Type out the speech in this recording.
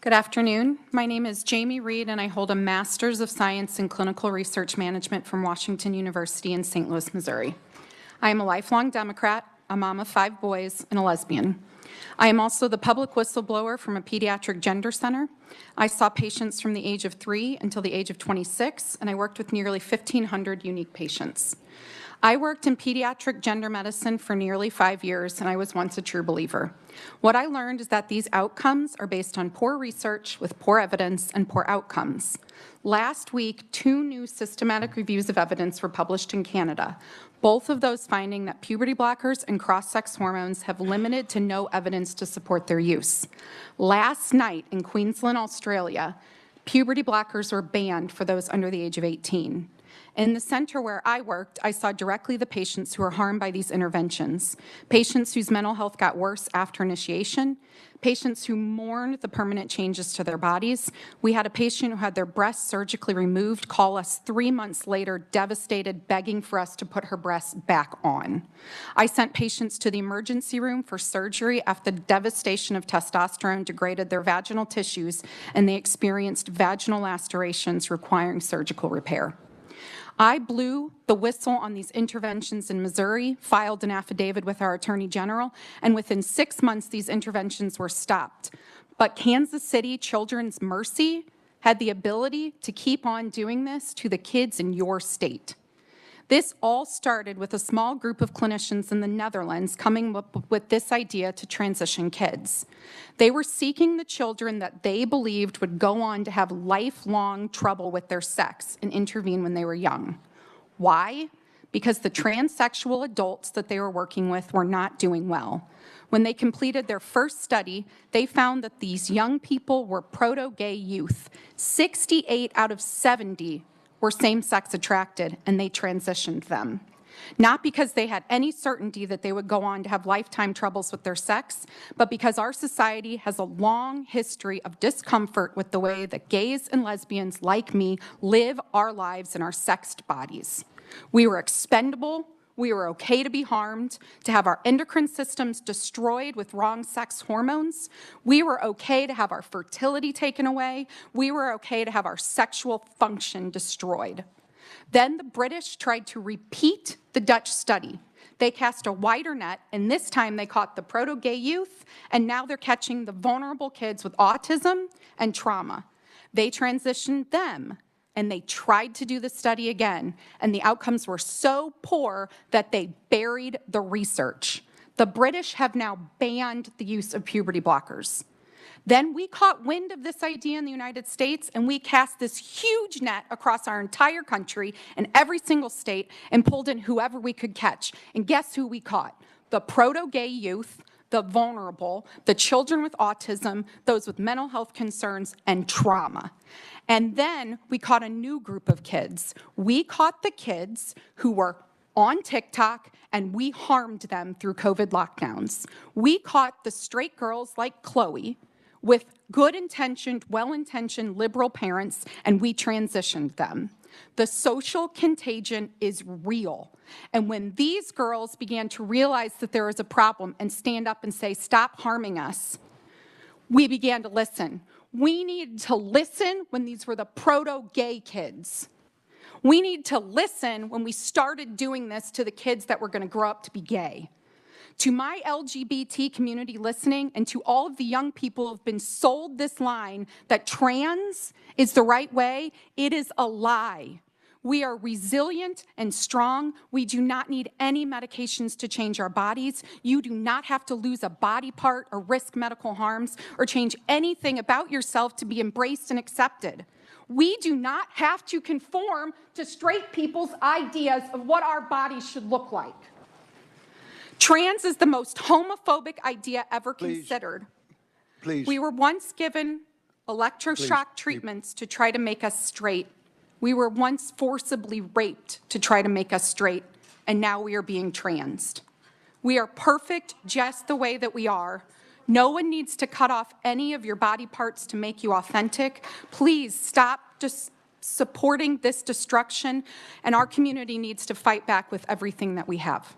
Good afternoon. My name is Jamie Reed, and I hold a Master's of Science in Clinical Research Management from Washington University in St. Louis, Missouri. I am a lifelong Democrat, a mom of 5 boys, and a lesbian. I am also the public whistleblower from a pediatric gender center. I saw patients from the age of 3 until the age of 26, and I worked with nearly 1,500 unique patients. I worked in pediatric gender medicine for nearly 5 years, and I was once a true believer. What I learned is that these outcomes are based on poor research with poor evidence and poor outcomes. Last week, 2 new systematic reviews of evidence were published in Canada, both of those finding that puberty blockers and cross-sex hormones have limited to no evidence to support their use. Last night in Queensland, Australia, puberty blockers were banned for those under the age of 18. In the center where I worked, I saw directly the patients who were harmed by these interventions, patients whose mental health got worse after initiation, patients who mourned the permanent changes to their bodies. We had a patient who had their breasts surgically removed call us 3 months later, devastated, begging for us to put her breasts back on. I sent patients to the emergency room for surgery after the devastation of testosterone degraded their vaginal tissues, and they experienced vaginal lacerations requiring surgical repair. I blew the whistle on these interventions in Missouri, filed an affidavit with our Attorney General, and within 6 months these interventions were stopped. But Kansas City Children's Mercy had the ability to keep on doing this to the kids in your state. This all started with a small group of clinicians in the Netherlands coming up with this idea to transition kids. They were seeking the children that they believed would go on to have lifelong trouble with their sex and intervene when they were young. Why? Because the transsexual adults that they were working with were not doing well. When they completed their first study, they found that these young people were proto-gay youth. 68 out of 70 were same-sex attracted, and they transitioned them. Not because they had any certainty that they would go on to have lifetime troubles with their sex, but because our society has a long history of discomfort with the way that gays and lesbians like me live our lives in our sexed bodies. We were expendable. We were okay to be harmed, to have our endocrine systems destroyed with wrong sex hormones. We were okay to have our fertility taken away. We were okay to have our sexual function destroyed. Then the British tried to repeat the Dutch study. They cast a wider net, and this time they caught the proto-gay youth, and now they're catching the vulnerable kids with autism and trauma. They transitioned them, and they tried to do the study again, and the outcomes were so poor that they buried the research. The British have now banned the use of puberty blockers. Then we caught wind of this idea in the United States, and we cast this huge net across our entire country and every single state and pulled in whoever we could catch. And guess who we caught? The proto-gay youth, the vulnerable, the children with autism, those with mental health concerns, and trauma. And then we caught a new group of kids. We caught the kids who were on TikTok, and we harmed them through COVID lockdowns. We caught the straight girls like Chloe with good-intentioned, well-intentioned liberal parents, and we transitioned them. The social contagion is real. And when these girls began to realize that there was a problem and stand up and say, "Stop harming us," we began to listen. We needed to listen when these were the proto-gay kids. We need to listen when we started doing this to the kids that were going to grow up to be gay. To my LGBT community listening, and to all of the young people who have been sold this line that trans is the right way, it is a lie. We are resilient and strong. We do not need any medications to change our bodies. You do not have to lose a body part or risk medical harms or change anything about yourself to be embraced and accepted. We do not have to conform to straight people's ideas of what our bodies should look like. Trans is the most homophobic idea ever considered. Please. We were once given electroshock treatments to try to make us straight. We were once forcibly raped to try to make us straight, and now we are being transed. We are perfect just the way that we are. No one needs to cut off any of your body parts to make you authentic. Please stop just supporting this destruction, and our community needs to fight back with everything that we have.